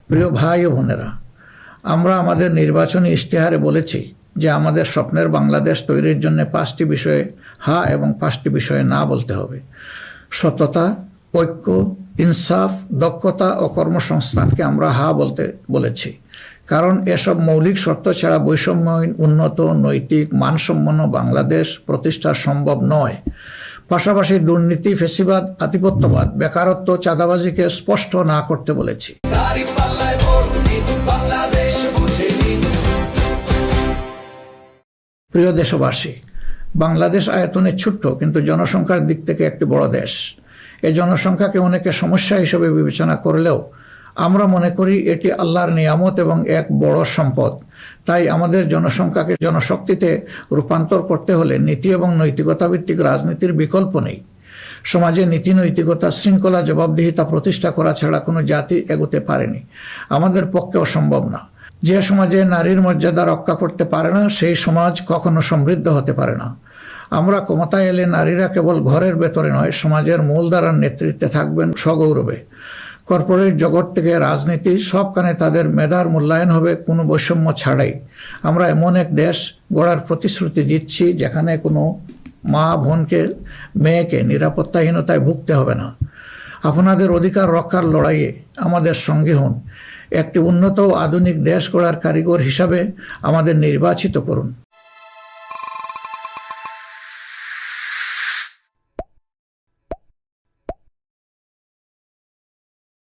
প্রিয় ভাই ও বোনেরা, আমরা আমাদের নির্বাচনী ইশতেহারে বলেছি যে আমাদের স্বপ্নের বাংলাদেশ তৈরির জন্য 5টি বিষয়ে হ্যাঁ এবং 5টি বিষয়ে না বলতে হবে। সততা, ঐক্য, ইনসাফ, দক্ষতা ও কর্মসংস্থানকে আমরা হ্যাঁ বলতে বলেছি, কারণ এসব মৌলিক শর্ত ছাড়া বৈষম্যহীন, উন্নত, নৈতিক, মানসম্পন্ন বাংলাদেশ প্রতিষ্ঠা সম্ভব নয়। পাশাপাশি দুর্নীতি, ফ্যাসিবাদ, আধিপত্যবাদ, বেকারত্ব, চাঁদাবাজিকে স্পষ্ট না করতে বলেছি। প্রিয় দেশবাসী, বাংলাদেশ আয়তনে ছোট্ট কিন্তু জনসংখ্যার দিক থেকে একটি বড় দেশ। এই জনসংখ্যাকে অনেকে সমস্যা হিসেবে বিবেচনা করলেও আমরা মনে করি এটি আল্লাহর নিয়ামত এবং এক বড় সম্পদ। তাই আমাদের জনসংখ্যাকে জনশক্তিতে রূপান্তর করতে হলে নীতি এবং নৈতিকতা ভিত্তিক রাজনীতির বিকল্প নেই। সমাজে নীতি, নৈতিকতা, শৃঙ্খলা, জবাবদিহিতা প্রতিষ্ঠা করা ছাড়া কোনো জাতি এগোতে পারেনি, আমাদের পক্ষে অসম্ভব না। যে সমাজে নারীর মর্যাদা রক্ষা করতে পারে না, সেই সমাজ কখনো সমৃদ্ধ হতে পারে না। আমরা ক্ষমতায় এলে নারীরা কেবল ঘরের ভেতরে নয়, সমাজের মূলধারার নেতৃত্বে থাকবেন সগৌরবে। কর্পোরেট জগৎ থেকে রাজনীতি, সবখানে তাদের মেধার মূল্যায়ন হবে কোনো বৈষম্য ছাড়াই। আমরা এমন এক দেশ গড়ার প্রতিশ্রুতি দিচ্ছি যেখানে কোনো মা, বোনকে, মেয়েকে নিরাপত্তাহীনতায় ভুগতে হবে না। আপনাদের অধিকার রক্ষার লড়াইয়ে আমাদের সঙ্গে হন। একটি উন্নত ও আধুনিক দেশ গড়ার কারিগর হিসাবে আমাদের নির্বাচিত করুন।